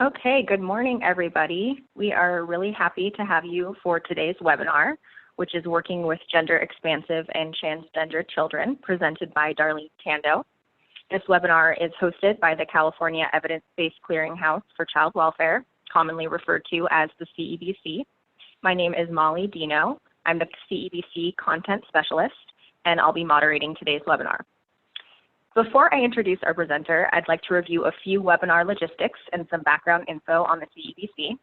Okay, good morning, everybody. We are really happy to have you for today's webinar, which is working with gender-expansive and transgender children, presented by Darlene Tando. This webinar is hosted by the California Evidence-Based Clearinghouse for Child Welfare, commonly referred to as the CEBC. My name is Molly Dino. I'm the CEBC Content Specialist, and I'll be moderating today's webinar. Before I introduce our presenter, I'd like to review a few webinar logistics and some background info on the CEBC.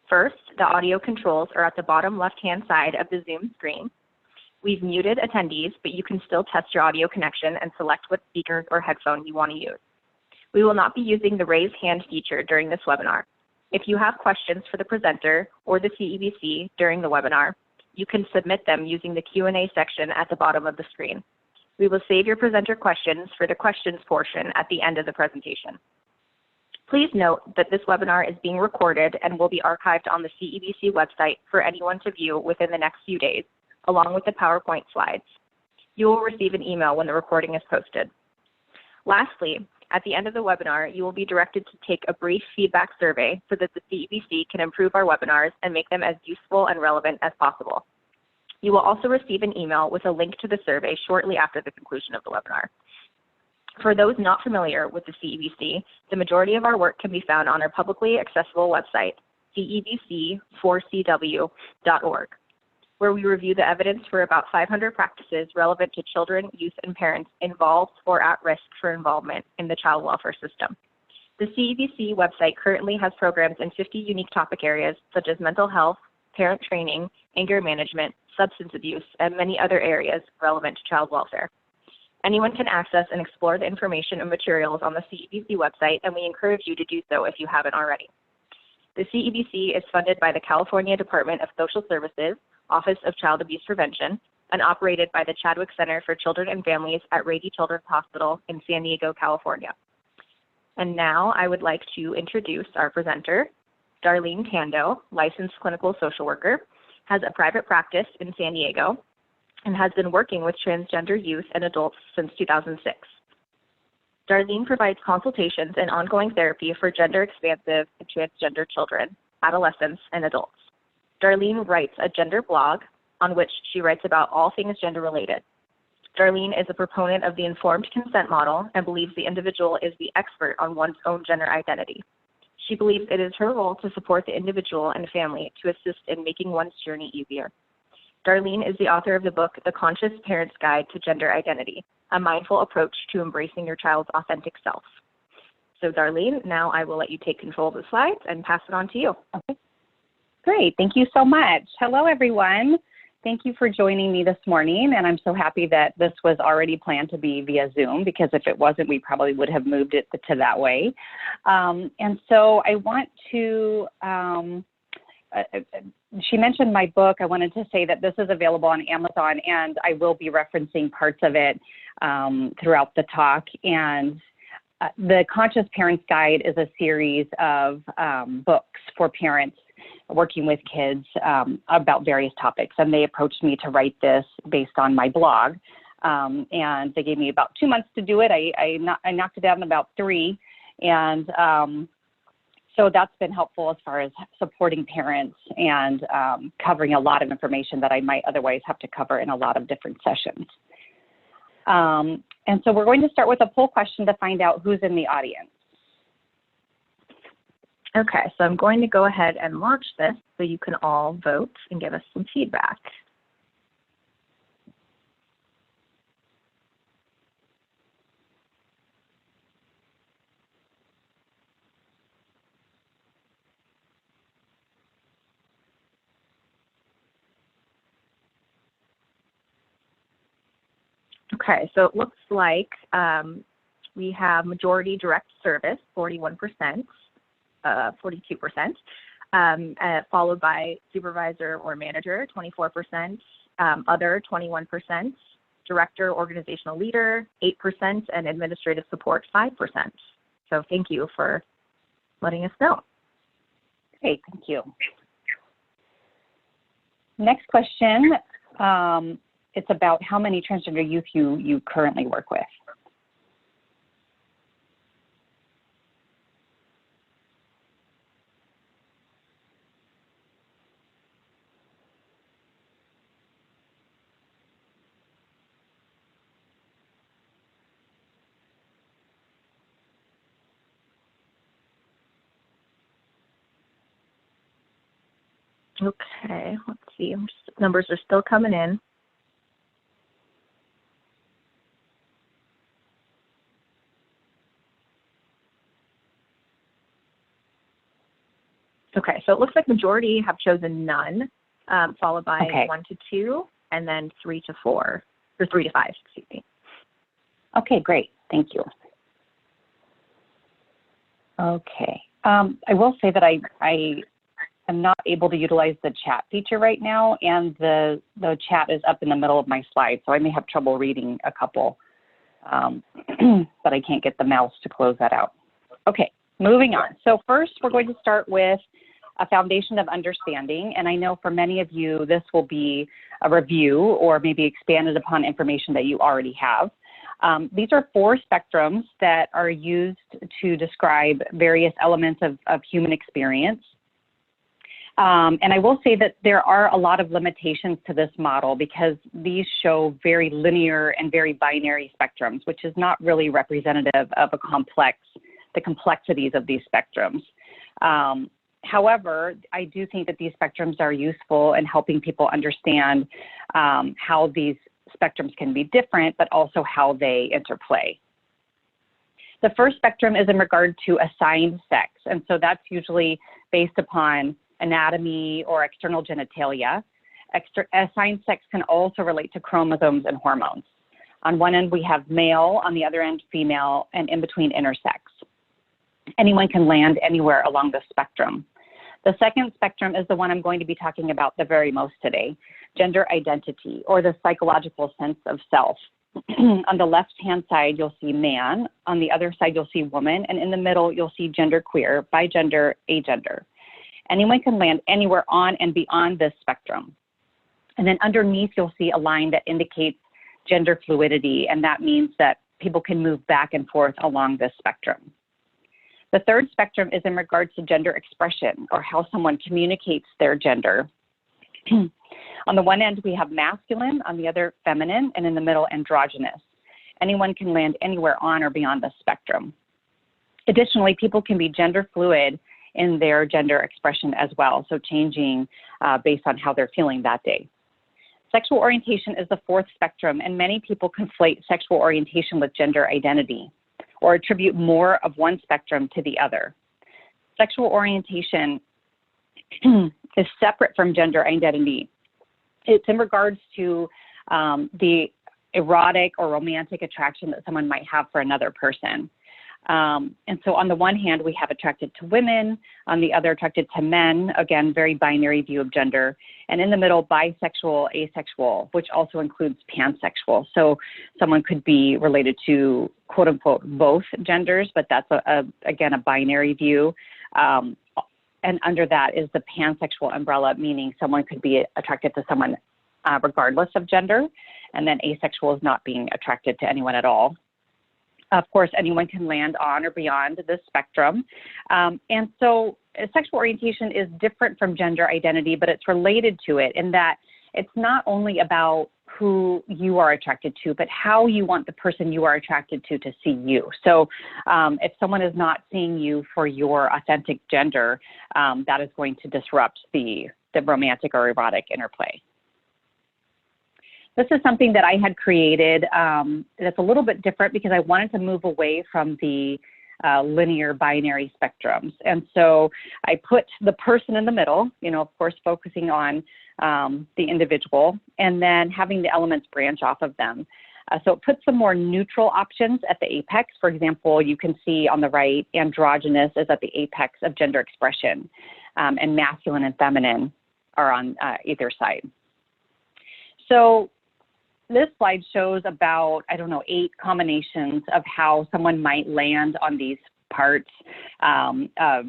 First, the audio controls are at the bottom left-hand side of the Zoom screen. We've muted attendees, but you can still test your audio connection and select what speakers or headphone you want to use. We will not be using the raise hand feature during this webinar. If you have questions for the presenter or the CEBC during the webinar, you can submit them using the Q&A section at the bottom of the screen. We will save your presenter questions for the questions portion at the end of the presentation. Please note that this webinar is being recorded and will be archived on the CEBC website for anyone to view within the next few days, along with the PowerPoint slides. You will receive an email when the recording is posted. Lastly, at the end of the webinar, you will be directed to take a brief feedback survey so that the CEBC can improve our webinars and make them as useful and relevant as possible. You will also receive an email with a link to the survey shortly after the conclusion of the webinar. For those not familiar with the CEBC, the majority of our work can be found on our publicly accessible website, cebc4cw.org, where we review the evidence for about 500 practices relevant to children, youth, and parents involved or at risk for involvement in the child welfare system. The CEBC website currently has programs in 50 unique topic areas such as mental health, parent training, anger management, substance abuse, and many other areas relevant to child welfare. Anyone can access and explore the information and materials on the CEBC website, and we encourage you to do so if you haven't already. The CEBC is funded by the California Department of Social Services, Office of Child Abuse Prevention, and operated by the Chadwick Center for Children and Families at Rady Children's Hospital in San Diego, California. And now I would like to introduce our presenter, Darlene Tando, licensed clinical social worker, has a private practice in San Diego, and has been working with transgender youth and adults since 2006. Darlene provides consultations and ongoing therapy for gender-expansive and transgender children, adolescents, and adults. Darlene writes a gender blog on which she writes about all things gender-related. Darlene is a proponent of the informed consent model and believes the individual is the expert on one's own gender identity. She believes it is her role to support the individual and family to assist in making one's journey easier. Darlene is the author of the book, The Conscious Parent's Guide to Gender Identity, a mindful approach to embracing your child's authentic self. So Darlene, now I will let you take control of the slides and pass it on to you. Okay. Great, thank you so much. Hello, everyone. Thank you for joining me this morning, and I'm so happy that this was already planned to be via Zoom, because if it wasn't, we probably would have moved it to that way. And so I want to, she mentioned my book. I wanted to say that this is available on Amazon, and I will be referencing parts of it throughout the talk. And the Conscious Parent's Guide is a series of books for parents working with kids about various topics. And they approached me to write this based on my blog. And they gave me about 2 months to do it. I knocked it out in about 3. And so that's been helpful as far as supporting parents and covering a lot of information that I might otherwise have to cover in a lot of different sessions. And so we're going to start with a poll question to find out who's in the audience. Okay, so I'm going to go ahead and launch this so you can all vote and give us some feedback. Okay, so it looks like we have majority direct service, 41%. 42%, followed by supervisor or manager, 24%, other, 21%, director, organizational leader, 8%, and administrative support, 5%. So thank you for letting us know. Great, thank you. Next question, it's about how many transgender youth you currently work with. Okay, let's see. Numbers are still coming in. Okay, so it looks like majority have chosen none, followed by 1 to 2, and then 3 to 4, or 3 to 5, excuse me. Okay, great. Thank you. Okay. I will say that I am not able to utilize the chat feature right now, and the chat is up in the middle of my slide, so I may have trouble reading a couple, but I can't get the mouse to close that out. Okay, moving on. So first, we're going to start with a foundation of understanding, and I know for many of you, this will be a review or maybe expanded upon information that you already have. These are 4 spectrums that are used to describe various elements of human experience. And I will say that there are a lot of limitations to this model because these show very linear and very binary spectrums, which is not really representative of the complexities of these spectrums. However, I do think that these spectrums are useful in helping people understand how these spectrums can be different, but also how they interplay. The first spectrum is in regard to assigned sex, and so that's usually based upon anatomy or external genitalia. Assigned sex can also relate to chromosomes and hormones. On one end, we have male, on the other end, female, and in between, intersex. Anyone can land anywhere along the spectrum. The second spectrum is the one I'm going to be talking about the very most today, gender identity, or the psychological sense of self. On the left-hand side, you'll see man. On the other side, you'll see woman. And in the middle, you'll see genderqueer, bigender, agender. Anyone can land anywhere on and beyond this spectrum. And then underneath, you'll see a line that indicates gender fluidity, and that means that people can move back and forth along this spectrum. The third spectrum is in regards to gender expression, or how someone communicates their gender. On the one end, we have masculine, on the other, feminine, and in the middle, androgynous. Anyone can land anywhere on or beyond the spectrum. Additionally, people can be gender fluid in their gender expression as well, so changing based on how they're feeling that day. Sexual orientation is the fourth spectrum, and many people conflate sexual orientation with gender identity, or attribute more of one spectrum to the other. Sexual orientation is separate from gender identity. It's in regards to the erotic or romantic attraction that someone might have for another person. And so on the one hand, we have attracted to women, on the other attracted to men, again, very binary view of gender, and in the middle, bisexual, asexual, which also includes pansexual. So someone could be related to, quote unquote, both genders, but that's, again, a binary view. And under that is the pansexual umbrella, meaning someone could be attracted to someone regardless of gender, and then asexual is not being attracted to anyone at all. Of course, anyone can land on or beyond this spectrum. And so sexual orientation is different from gender identity, but it's related to it in that it's not only about who you are attracted to, but how you want the person you are attracted to see you. So if someone is not seeing you for your authentic gender, that is going to disrupt the romantic or erotic interplay. This is something that I had created that's a little bit different because I wanted to move away from the linear binary spectrums. And so I put the person in the middle, of course, focusing on the individual, and then having the elements branch off of them. So it puts some more neutral options at the apex. For example, you can see on the right, androgynous is at the apex of gender expression, and masculine and feminine are on either side. So this slide shows about, 8 combinations of how someone might land on these parts of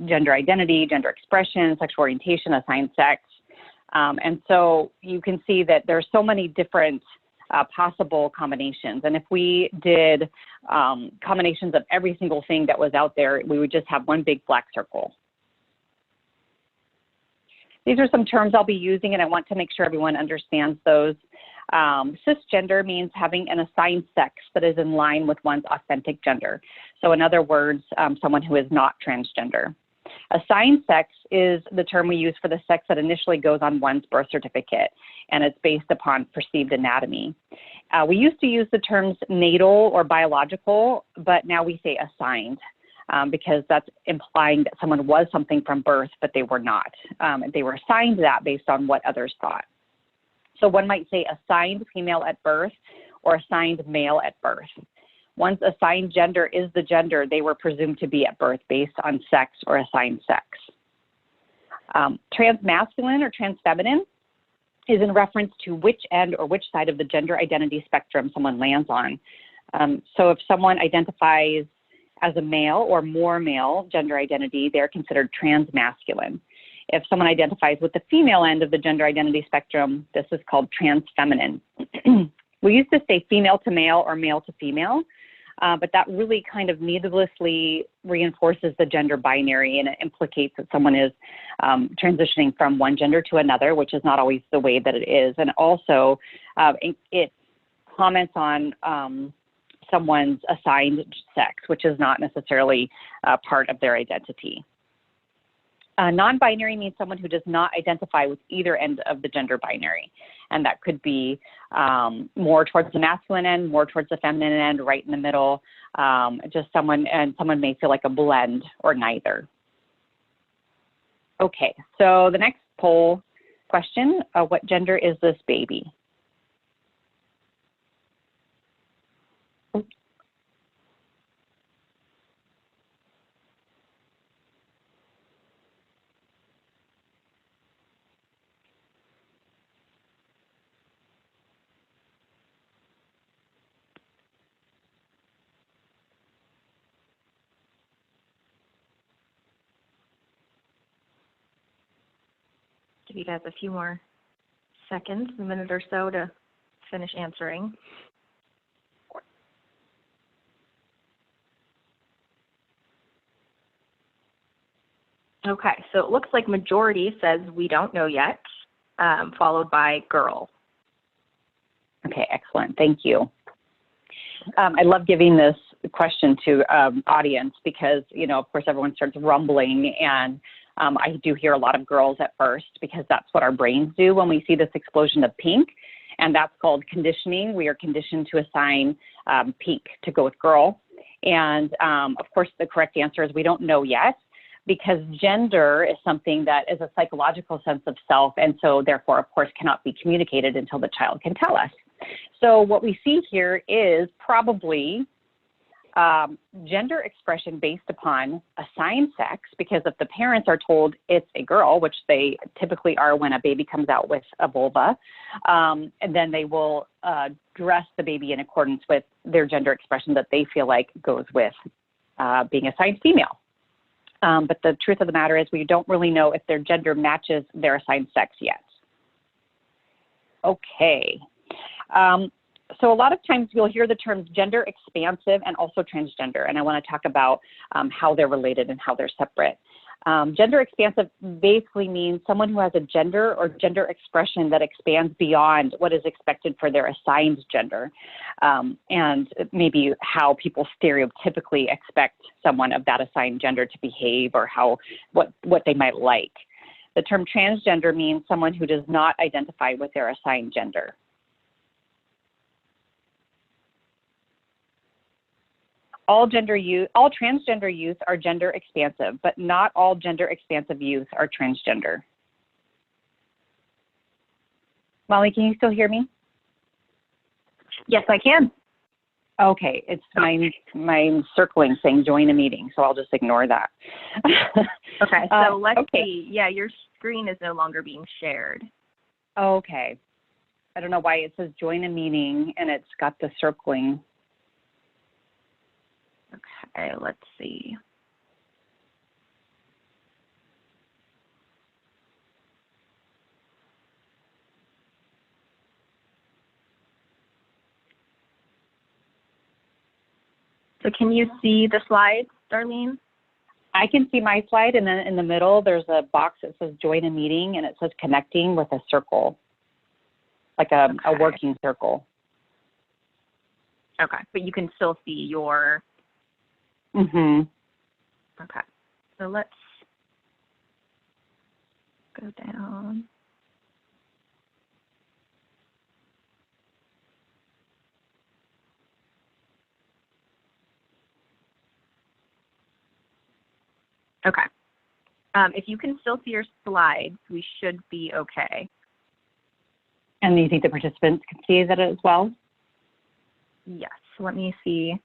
gender identity, gender expression, sexual orientation, assigned sex. And so you can see that there's so many different possible combinations. And if we did combinations of every single thing that was out there, we would just have one big black circle. These are some terms I'll be using, and I want to make sure everyone understands those. Cisgender means having an assigned sex that is in line with one's authentic gender. So in other words, someone who is not transgender. Assigned sex is the term we use for the sex that initially goes on one's birth certificate, and it's based upon perceived anatomy. We used to use the terms natal or biological, but now we say assigned because that's implying that someone was something from birth, but they were not. They were assigned that based on what others thought. So one might say assigned female at birth or assigned male at birth. One's assigned gender is the gender they were presumed to be at birth based on sex or assigned sex. Transmasculine or transfeminine is in reference to which end or which side of the gender identity spectrum someone lands on. So if someone identifies as a male or more male gender identity, they're considered transmasculine. If someone identifies with the female end of the gender identity spectrum, this is called transfeminine. We used to say female to male or male to female, but that really kind of needlessly reinforces the gender binary, and it implicates that someone is transitioning from one gender to another, which is not always the way that it is. And also, it comments on someone's assigned sex, which is not necessarily part of their identity. Non-binary means someone who does not identify with either end of the gender binary. And that could be more towards the masculine end, more towards the feminine end, right in the middle, just someone may feel like a blend or neither. Okay, so the next poll question, what gender is this baby? Give you guys a few more seconds, a minute or so to finish answering. Okay, so it looks like majority says we don't know yet, followed by girl. Okay, excellent. Thank you. I love giving this question to audience because, you know, of course, everyone starts rumbling, and I do hear a lot of girls at first because that's what our brains do when we see this explosion of pink, and that's called conditioning. We are conditioned to assign pink to go with girl. And of course, the correct answer is we don't know yet, because gender is something that is a psychological sense of self, and so therefore, of course, cannot be communicated until the child can tell us. So what we see here is probably gender expression based upon assigned sex, because if the parents are told it's a girl, which they typically are when a baby comes out with a vulva, and then they will dress the baby in accordance with their gender expression that they feel like goes with being assigned female. But the truth of the matter is we don't really know if their gender matches their assigned sex yet. Okay. So a lot of times you'll hear the terms gender expansive and also transgender, and I want to talk about how they're related and how they're separate. Gender expansive basically means someone who has a gender or gender expression that expands beyond what is expected for their assigned gender, and maybe how people stereotypically expect someone of that assigned gender to behave, or what they might like. The term transgender means someone who does not identify with their assigned gender. All transgender youth are gender expansive, but not all gender expansive youth are transgender. Molly, can you still hear me? Yes, I can. Okay, it's my circling saying join a meeting, so I'll just ignore that. Okay, so let's see. Yeah, your screen is no longer being shared. Okay. I don't know why it says join a meeting and it's got the circling. Okay, let's see. So can you see the slides, Darlene? I can see my slide, and then in the middle there's a box that says join a meeting, and it says connecting with a circle, like a working circle. Okay, but you can still see your... Mm-hmm. Okay, so let's Go down. Okay. If you can still see your slides, we should be okay. And do you think the participants can see that as well? Yes, let me see.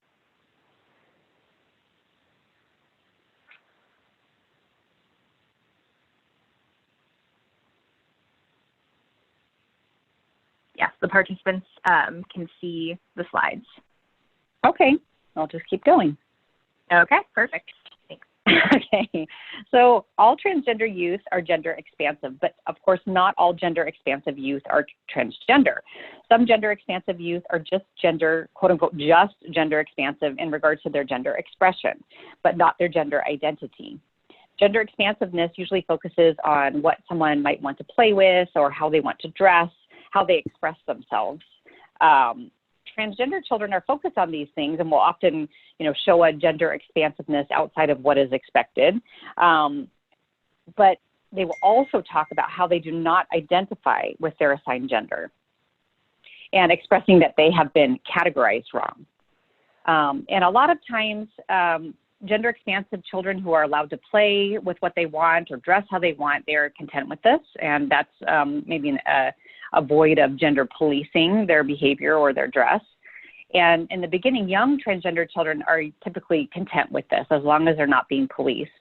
Yes, the participants can see the slides. Okay, I'll just keep going. Okay, perfect. Thanks. Okay, so all transgender youth are gender expansive, but of course not all gender expansive youth are transgender. Some gender expansive youth are just gender, quote unquote, just gender expansive in regards to their gender expression, but not their gender identity. Gender expansiveness usually focuses on what someone might want to play with or how they want to dress, how they express themselves. Transgender children are focused on these things and will often, show a gender expansiveness outside of what is expected. But they will also talk about how they do not identify with their assigned gender and expressing that they have been categorized wrong. And a lot of times, gender expansive children who are allowed to play with what they want or dress how they want, they're content with this. And that's maybe a void of gender policing their behavior or their dress. And in the beginning, young transgender children are typically content with this as long as they're not being policed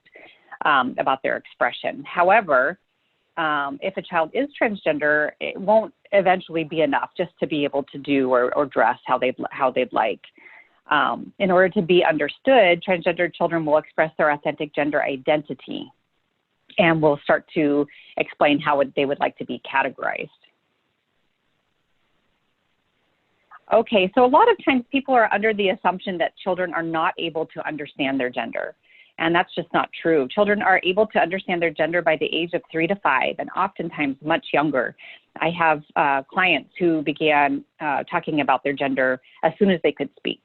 about their expression. However, if a child is transgender, it won't eventually be enough just to be able to do or dress how they'd like. In order to be understood, transgender children will express their authentic gender identity and will start to explain how they would like to be categorized. Okay, so a lot of times people are under the assumption that children are not able to understand their gender, and that's just not true. Children are able to understand their gender by the age of 3 to 5, and oftentimes much younger. I have clients who began talking about their gender as soon as they could speak.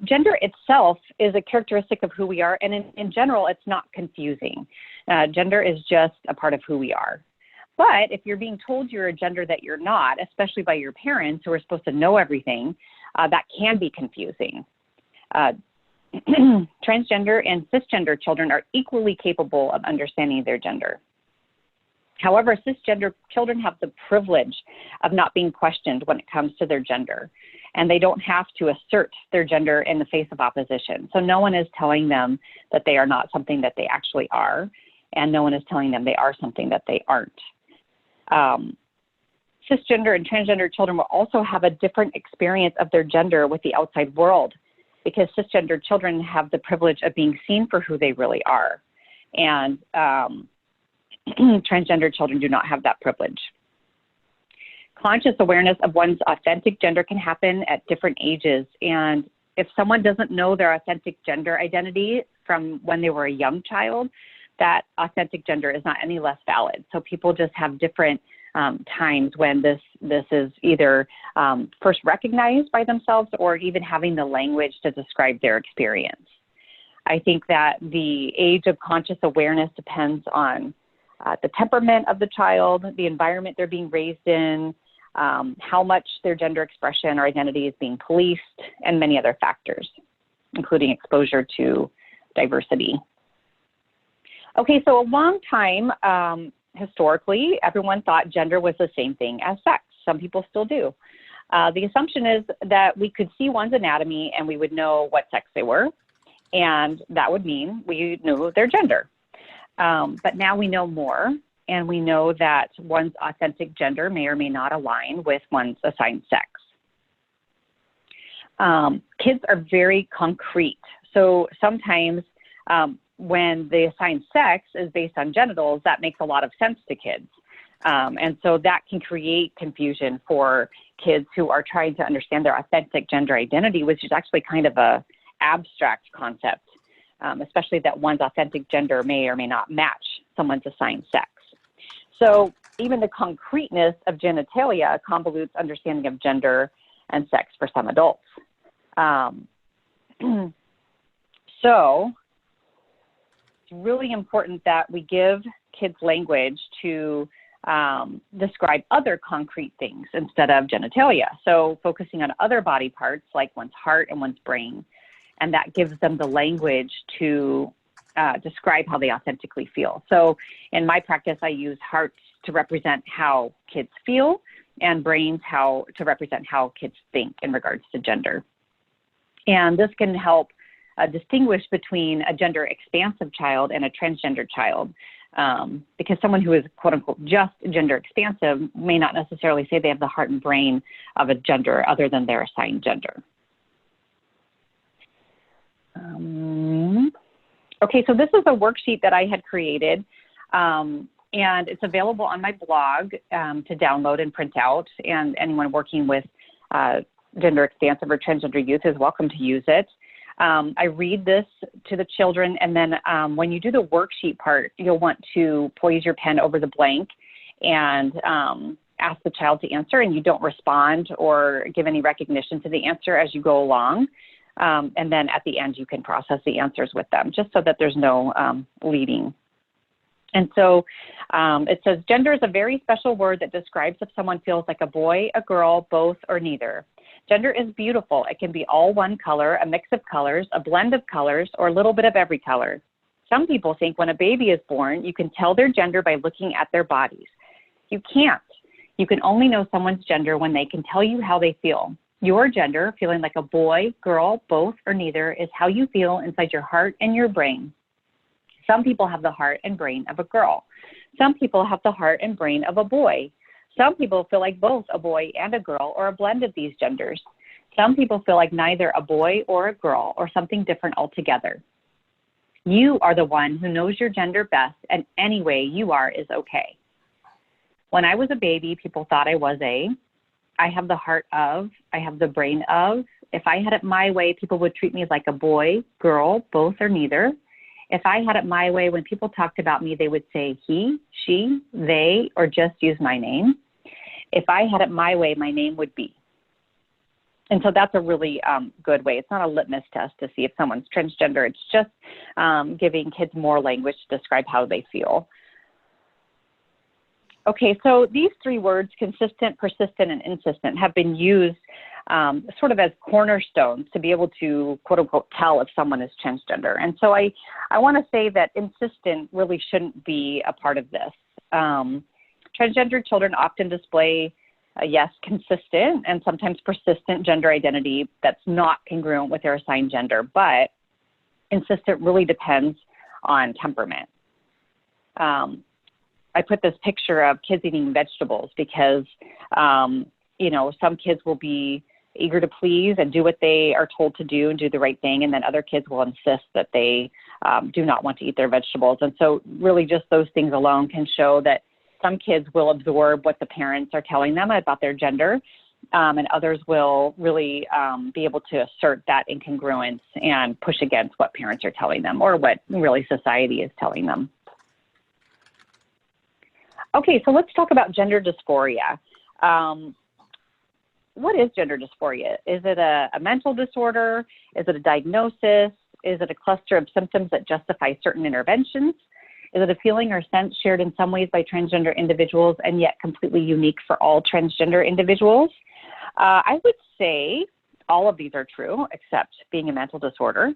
Gender itself is a characteristic of who we are, and in general, it's not confusing. Gender is just a part of who we are. But if you're being told you're a gender that you're not, especially by your parents who are supposed to know everything, that can be confusing. Transgender and cisgender children are equally capable of understanding their gender. However, cisgender children have the privilege of not being questioned when it comes to their gender, and they don't have to assert their gender in the face of opposition. So no one is telling them that they are not something that they actually are, and no one is telling them they are something that they aren't. Cisgender and transgender children will also have a different experience of their gender with the outside world, because cisgender children have the privilege of being seen for who they really are, and transgender children do not have that privilege. Conscious awareness of one's authentic gender can happen at different ages, and if someone doesn't know their authentic gender identity from when they were a young child, that authentic gender is not any less valid. So people just have different times when this is either first recognized by themselves or even having the language to describe their experience. I think that the age of conscious awareness depends on the temperament of the child, the environment they're being raised in, how much their gender expression or identity is being policed, and many other factors, including exposure to diversity. Okay, so a long time, historically, everyone thought gender was the same thing as sex. Some people still do. The assumption is that we could see one's anatomy and we would know what sex they were, and that would mean we knew their gender. But now we know more, and we know that one's authentic gender may or may not align with one's assigned sex. Kids are very concrete, so sometimes when the assigned sex is based on genitals, that makes a lot of sense to kids. And so that can create confusion for kids who are trying to understand their authentic gender identity, which is actually kind of a abstract concept, especially that one's authentic gender may or may not match someone's assigned sex. So even the concreteness of genitalia convolutes understanding of gender and sex for some adults. So it's really important that we give kids language to describe other concrete things instead of genitalia. So focusing on other body parts like one's heart and one's brain, and that gives them the language to describe how they authentically feel. So in my practice, I use hearts to represent how kids feel and brains to represent how kids think in regards to gender. And this can help distinguish between a gender-expansive child and a transgender child, because someone who is quote-unquote just gender-expansive may not necessarily say they have the heart and brain of a gender other than their assigned gender. Okay, so this is a worksheet that I had created, and it's available on my blog to download and print out, and anyone working with gender-expansive or transgender youth is welcome to use it. I read this to the children, and then when you do the worksheet part, you'll want to poise your pen over the blank and ask the child to answer, and you don't respond or give any recognition to the answer as you go along. And then at the end, you can process the answers with them, just so that there's no leading. And so it says, gender is a very special word that describes if someone feels like a boy, a girl, both, or neither. Gender is beautiful. It can be all one color, a mix of colors, a blend of colors, or a little bit of every color. Some people think when a baby is born, you can tell their gender by looking at their bodies. You can't. You can only know someone's gender when they can tell you how they feel. Your gender, feeling like a boy, girl, both, or neither, is how you feel inside your heart and your brain. Some people have the heart and brain of a girl. Some people have the heart and brain of a boy. Some people feel like both a boy and a girl, or a blend of these genders. Some people feel like neither a boy or a girl, or something different altogether. You are the one who knows your gender best, and any way you are is okay. When I was a baby, people thought I was I have the heart of, I have the brain of. If I had it my way, people would treat me like a boy, girl, both, or neither. If I had it my way, when people talked about me, they would say he, she, they, or just use my name. If I had it my way, my name would be. And so that's a really good way. It's not a litmus test to see if someone's transgender. It's just giving kids more language to describe how they feel. Okay, so these three words, consistent, persistent, and insistent, have been used sort of as cornerstones to be able to, quote unquote, tell if someone is transgender. And so I want to say that insistent really shouldn't be a part of this. Transgender children often display, yes, consistent and sometimes persistent gender identity that's not congruent with their assigned gender, but insistent really depends on temperament. I put this picture of kids eating vegetables because, you know, some kids will be eager to please and do what they are told to do and do the right thing, and then other kids will insist that they do not want to eat their vegetables. And so really just those things alone can show that some kids will absorb what the parents are telling them about their gender, and others will really be able to assert that incongruence and push against what parents are telling them or what really society is telling them. Okay, so let's talk about gender dysphoria. What is gender dysphoria? Is it a mental disorder? Is it a diagnosis? Is it a cluster of symptoms that justify certain interventions? Is it a feeling or sense shared in some ways by transgender individuals and yet completely unique for all transgender individuals? I would say all of these are true, except being a mental disorder.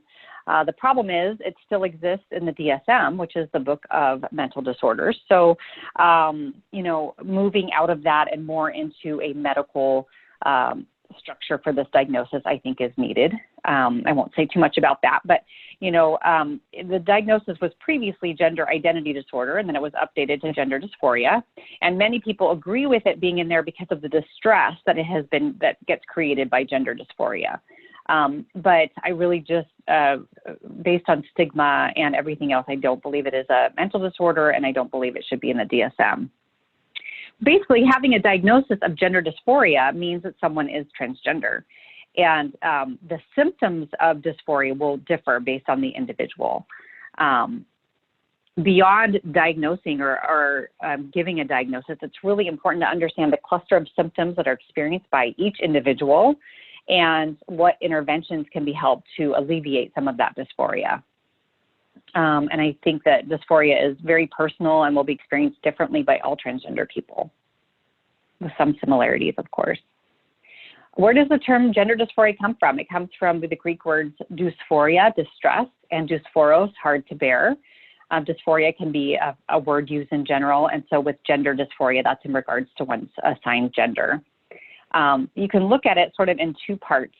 The problem is it still exists in the DSM, which is the book of mental disorders. So, you know, moving out of that and more into a medical structure for this diagnosis, I think is needed. I won't say too much about that, but, you know, the diagnosis was previously gender identity disorder, and then it was updated to gender dysphoria. And many people agree with it being in there because of the distress that that gets created by gender dysphoria. But I really just, based on stigma and everything else, I don't believe it is a mental disorder, and I don't believe it should be in the DSM. Basically, having a diagnosis of gender dysphoria means that someone is transgender. And the symptoms of dysphoria will differ based on the individual. Beyond diagnosing or giving a diagnosis, it's really important to understand the cluster of symptoms that are experienced by each individual and what interventions can be helped to alleviate some of that dysphoria. And I think that dysphoria is very personal and will be experienced differently by all transgender people, with some similarities, of course. Where does the term gender dysphoria come from? It comes from the Greek words dysphoria, distress, and dysphoros, hard to bear. Dysphoria can be a word used in general, and so with gender dysphoria, that's in regards to one's assigned gender. You can look at it sort of in two parts.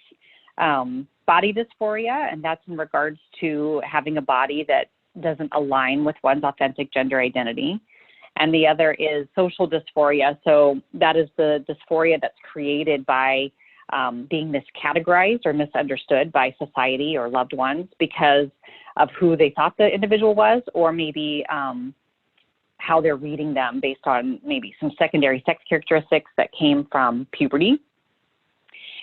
Body dysphoria, and that's in regards to having a body that doesn't align with one's authentic gender identity. And the other is social dysphoria. So that is the dysphoria that's created by being miscategorized or misunderstood by society or loved ones because of who they thought the individual was, or maybe how they're reading them based on maybe some secondary sex characteristics that came from puberty.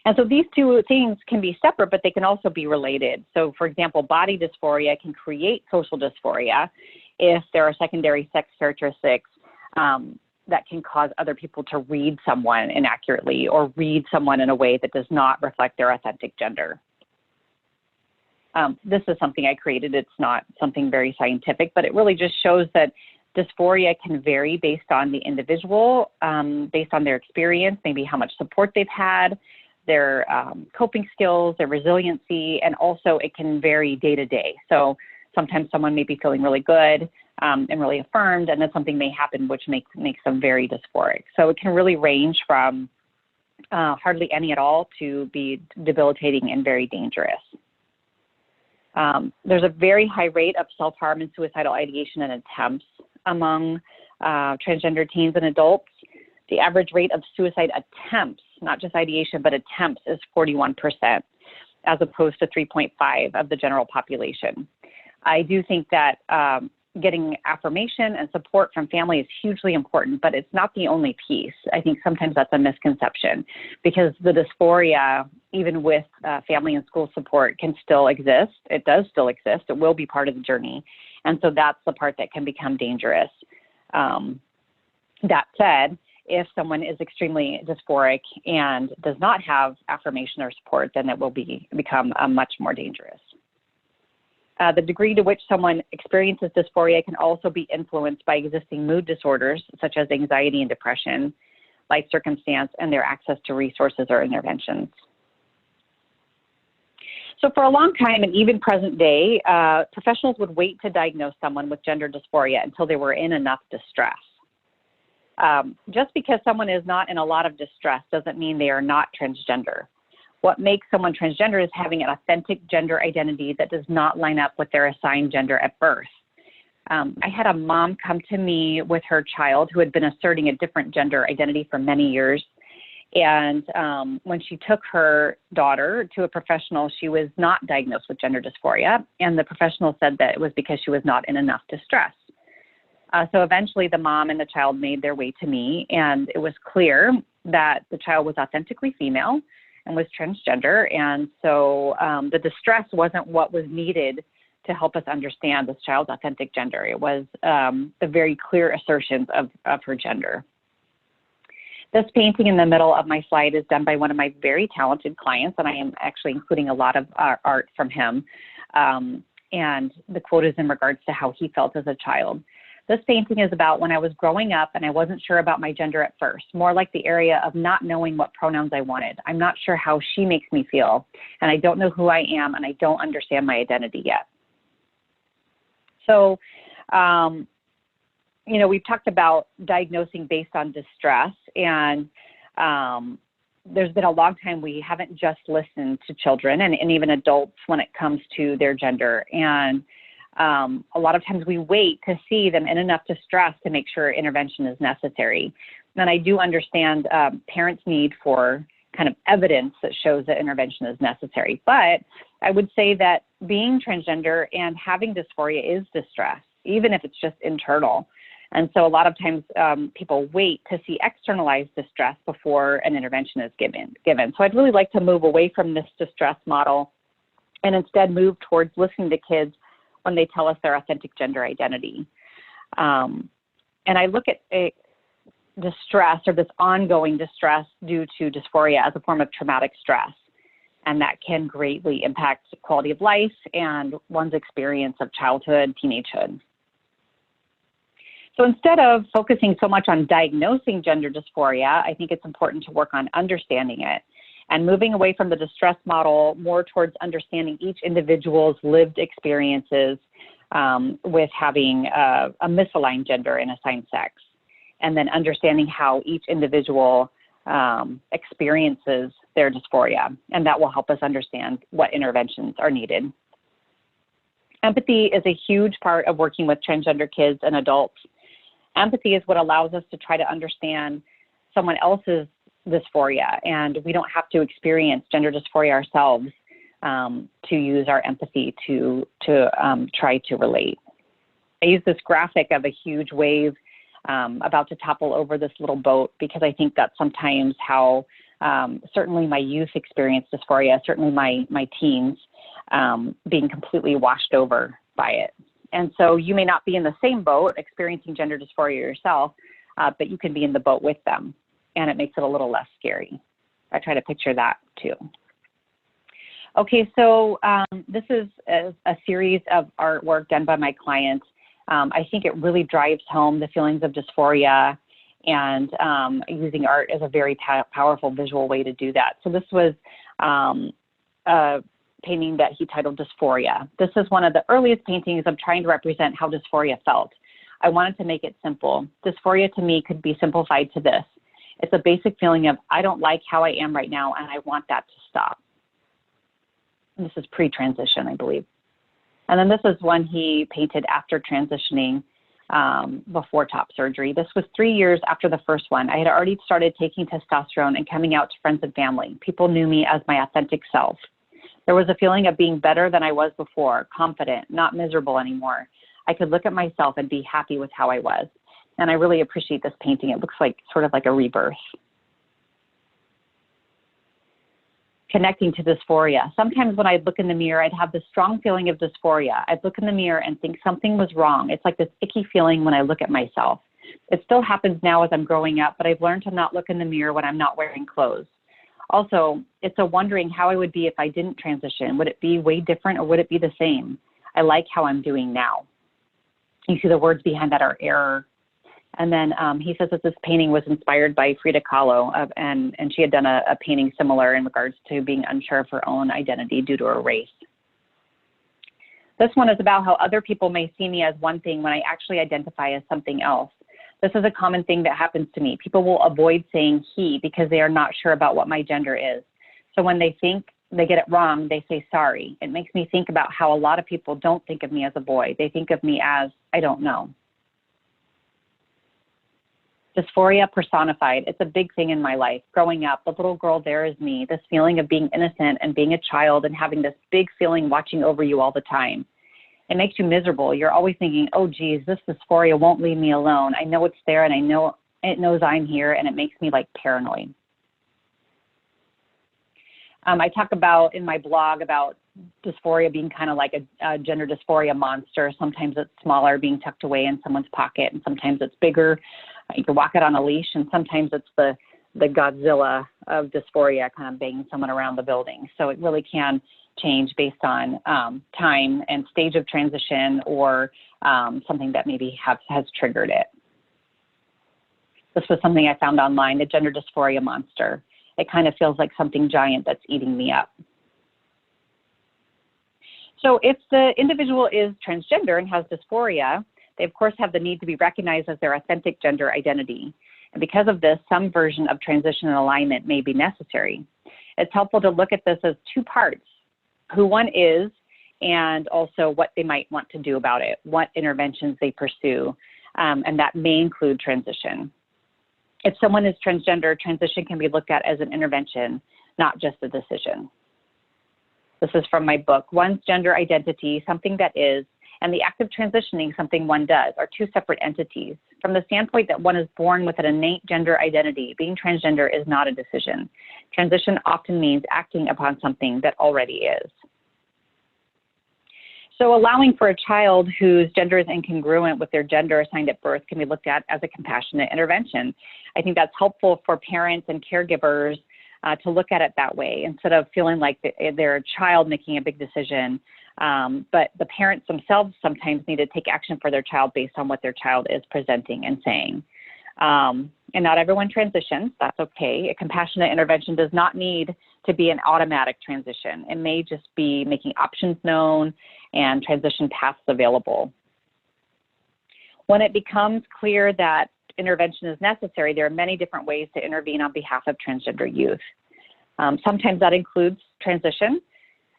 And so these two things can be separate, but they can also be related. So for example, body dysphoria can create social dysphoria if there are secondary sex characteristics that can cause other people to read someone inaccurately or read someone in a way that does not reflect their authentic gender. This is something I created. It's not something very scientific, but it really just shows that dysphoria can vary based on the individual, based on their experience, maybe how much support they've had, their coping skills, their resiliency, and also it can vary day to day. So sometimes someone may be feeling really good and really affirmed, and then something may happen which makes them very dysphoric. So it can really range from hardly any at all to be debilitating and very dangerous. There's a very high rate of self-harm and suicidal ideation and attempts among transgender teens and adults. The average rate of suicide attempts, not just ideation, but attempts, is 41%, as opposed to 3.5% of the general population. I do think that getting affirmation and support from family is hugely important, but it's not the only piece. I think sometimes that's a misconception because the dysphoria, even with family and school support, can still exist. It does still exist. It will be part of the journey. And so that's the part that can become dangerous. That said, if someone is extremely dysphoric and does not have affirmation or support, then it will become much more dangerous. The degree to which someone experiences dysphoria can also be influenced by existing mood disorders, such as anxiety and depression, life circumstance, and their access to resources or interventions. So for a long time, and even present day, professionals would wait to diagnose someone with gender dysphoria until they were in enough distress. Just because someone is not in a lot of distress doesn't mean they are not transgender. What makes someone transgender is having an authentic gender identity that does not line up with their assigned gender at birth. I had a mom come to me with her child who had been asserting a different gender identity for many years. And when she took her daughter to a professional, she was not diagnosed with gender dysphoria. And the professional said that it was because she was not in enough distress. So eventually the mom and the child made their way to me, and it was clear that the child was authentically female and was transgender. And so the distress wasn't what was needed to help us understand this child's authentic gender. It was the very clear assertions of her gender. This painting in the middle of my slide is done by one of my very talented clients, and I am actually including a lot of art from him. And the quote is in regards to how he felt as a child. This painting is about when I was growing up and I wasn't sure about my gender at first, more like the area of not knowing what pronouns I wanted. I'm not sure how she makes me feel, and I don't know who I am, and I don't understand my identity yet. So, you know, we've talked about diagnosing based on distress, and there's been a long time we haven't just listened to children and even adults when it comes to their gender. And a lot of times we wait to see them in enough distress to make sure intervention is necessary. And I do understand parents' need for kind of evidence that shows that intervention is necessary. But I would say that being transgender and having dysphoria is distress, even if it's just internal. And so a lot of times people wait to see externalized distress before an intervention is given. So I'd really like to move away from this distress model and instead move towards listening to kids when they tell us their authentic gender identity. And I look at distress, or this ongoing distress due to dysphoria, as a form of traumatic stress. and that can greatly impact quality of life and one's experience of childhood, teenagehood. So instead of focusing so much on diagnosing gender dysphoria, I think it's important to work on understanding it and moving away from the distress model more towards understanding each individual's lived experiences with having a misaligned gender and assigned sex, and then understanding how each individual experiences their dysphoria, and that will help us understand what interventions are needed. Empathy is a huge part of working with transgender kids and adults. Empathy is what allows us to try to understand someone else's dysphoria, and we don't have to experience gender dysphoria ourselves to use our empathy to try to relate. I use this graphic of a huge wave about to topple over this little boat because I think that's sometimes how certainly my youth experienced dysphoria, certainly my teens being completely washed over by it. And so you may not be in the same boat experiencing gender dysphoria yourself, but you can be in the boat with them, and it makes it a little less scary. I try to picture that too. Okay, so this is a series of artwork done by my clients. I think it really drives home the feelings of dysphoria, and using art is a very powerful visual way to do that. So this was a painting that he titled Dysphoria. This is one of the earliest paintings of trying to represent how dysphoria felt. I wanted to make it simple. Dysphoria to me could be simplified to this. It's a basic feeling of, I don't like how I am right now, and I want that to stop. This is pre-transition, I believe. And then this is one he painted after transitioning before top surgery. This was 3 years after the first one. I had already started taking testosterone and coming out to friends and family. People knew me as my authentic self. There was a feeling of being better than I was before, confident, not miserable anymore. I could look at myself and be happy with how I was. And I really appreciate this painting. It looks like sort of like a rebirth. Connecting to dysphoria. Sometimes when I'd look in the mirror, I'd have this strong feeling of dysphoria. I'd look in the mirror and think something was wrong. It's like this icky feeling when I look at myself. It still happens now as I'm growing up, but I've learned to not look in the mirror when I'm not wearing clothes. Also, it's a wondering how I would be if I didn't transition. Would it be way different or would it be the same? I like how I'm doing now. You see the words behind that are error. And then he says that this painting was inspired by Frida Kahlo, and she had done a painting similar in regards to being unsure of her own identity due to her race. This one is about how other people may see me as one thing when I actually identify as something else. This is a common thing that happens to me. People will avoid saying he because they are not sure about what my gender is. So when they think they get it wrong, they say sorry. It makes me think about how a lot of people don't think of me as a boy. They think of me as, I don't know. Dysphoria personified. It's a big thing in my life. Growing up, the little girl there is me, this feeling of being innocent and being a child and having this big feeling watching over you all the time. It makes you miserable. You're always thinking, oh, geez, this dysphoria won't leave me alone. I know it's there and I know it knows I'm here, and it makes me like paranoid. I talk about in my blog about dysphoria being kind of like a gender dysphoria monster. Sometimes it's smaller, being tucked away in someone's pocket, and sometimes it's bigger. You can walk it on a leash, and sometimes it's the Godzilla of dysphoria kind of banging someone around the building. So it really can change based on time and stage of transition, or something that maybe has triggered it. This was something I found online, the gender dysphoria monster. It kind of feels like something giant that's eating me up. So if the individual is transgender and has dysphoria, they of course have the need to be recognized as their authentic gender identity. And because of this, some version of transition and alignment may be necessary. It's helpful to look at this as two parts: who one is, and also what they might want to do about it, what interventions they pursue, and that may include transition. If someone is transgender, transition can be looked at as an intervention, not just a decision. This is from my book. One's gender identity, something that is, and the act of transitioning, something one does, are two separate entities. From the standpoint that one is born with an innate gender identity, being transgender is not a decision. Transition often means acting upon something that already is. So allowing for a child whose gender is incongruent with their gender assigned at birth can be looked at as a compassionate intervention. I think that's helpful for parents and caregivers to look at it that way instead of feeling like they're a child making a big decision. But the parents themselves sometimes need to take action for their child based on what their child is presenting and saying. And not everyone transitions. That's okay. A compassionate intervention does not need to be an automatic transition. It may just be making options known and transition paths available. When it becomes clear that intervention is necessary, there are many different ways to intervene on behalf of transgender youth. Sometimes that includes transition.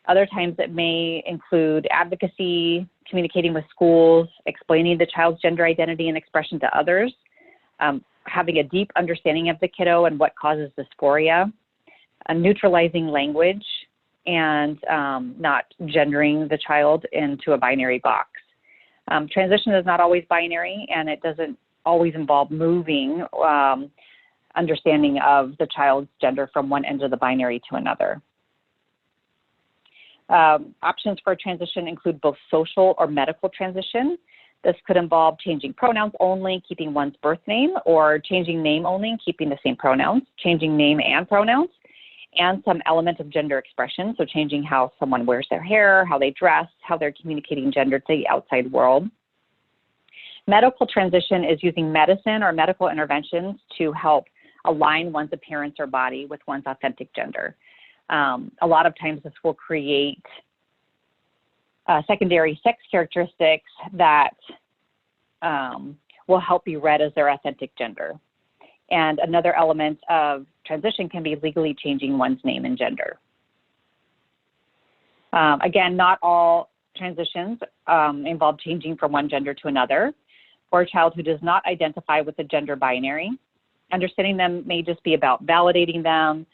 Other times it may include advocacy, communicating with schools, explaining the child's gender identity and expression to others, having a deep understanding of the kiddo and what causes dysphoria, neutralizing language, and not gendering the child into a binary box. Transition is not always binary, and it doesn't always involve moving understanding of the child's gender from one end of the binary to another. Options for transition include both social or medical transition. This could involve changing pronouns only, keeping one's birth name, or changing name only and keeping the same pronouns, changing name and pronouns, and some element of gender expression, so changing how someone wears their hair, how they dress, how they're communicating gender to the outside world. Medical transition is using medicine or medical interventions to help align one's appearance or body with one's authentic gender. A lot of times this will create secondary sex characteristics that will help be read as their authentic gender. And another element of transition can be legally changing one's name and gender. Again, not all transitions involve changing from one gender to another. For a child who does not identify with the gender binary, understanding them may just be about validating them,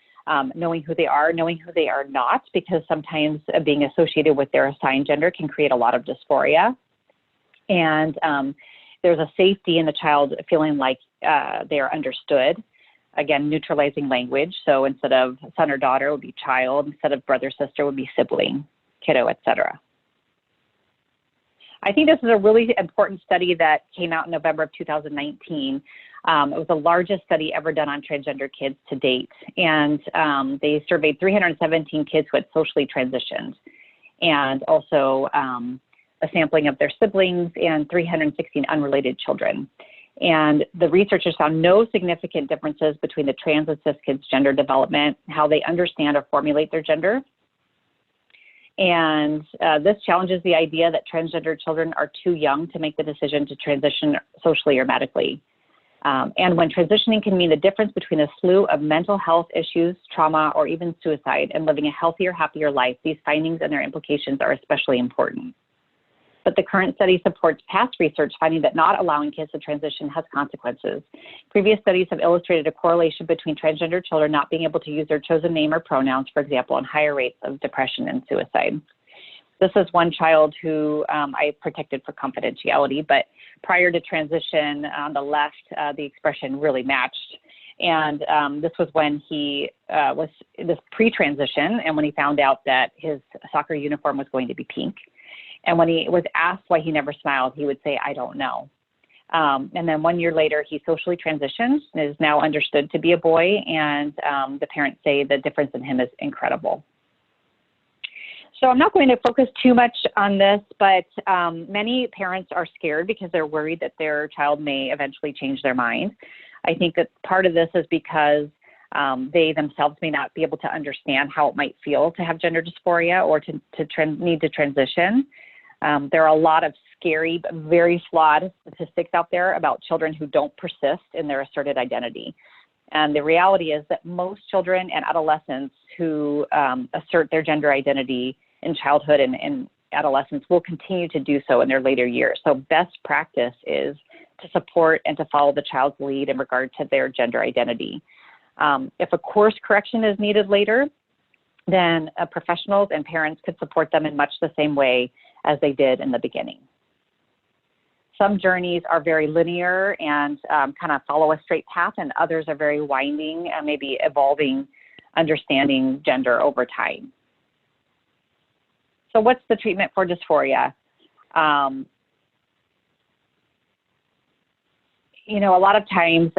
knowing who they are not, because sometimes being associated with their assigned gender can create a lot of dysphoria. And there's a safety in the child feeling like they are understood. Again, neutralizing language. So instead of son or daughter, it would be child. Instead of brother, sister, would be sibling, kiddo, etc. I think this is a really important study that came out in November of 2019. It was the largest study ever done on transgender kids to date. And they surveyed 317 kids who had socially transitioned, and also a sampling of their siblings and 316 unrelated children. And the researchers found no significant differences between the trans and cis kids' gender development, how they understand or formulate their gender. And this challenges the idea that transgender children are too young to make the decision to transition socially or medically. And when transitioning can mean the difference between a slew of mental health issues, trauma, or even suicide, and living a healthier, happier life, these findings and their implications are especially important. But the current study supports past research finding that not allowing kids to transition has consequences. Previous studies have illustrated a correlation between transgender children not being able to use their chosen name or pronouns, for example, and higher rates of depression and suicide. This is one child who I protected for confidentiality, but prior to transition on the left, the expression really matched. And this was when he was this pre-transition, and when he found out that his soccer uniform was going to be pink. And when he was asked why he never smiled, he would say, "I don't know." And then 1 year later, he socially transitioned and is now understood to be a boy, and the parents say the difference in him is incredible. So I'm not going to focus too much on this, but many parents are scared because they're worried that their child may eventually change their mind. I think that part of this is because they themselves may not be able to understand how it might feel to have gender dysphoria or to need to transition. There are a lot of scary, but very flawed statistics out there about children who don't persist in their asserted identity. And the reality is that most children and adolescents who assert their gender identity in childhood and adolescence will continue to do so in their later years. So best practice is to support and to follow the child's lead in regard to their gender identity. If a course correction is needed later, then professionals and parents could support them in much the same way as they did in the beginning. Some journeys are very linear and kind of follow a straight path, and others are very winding and maybe evolving understanding gender over time. So what's the treatment for dysphoria? You know, a lot of times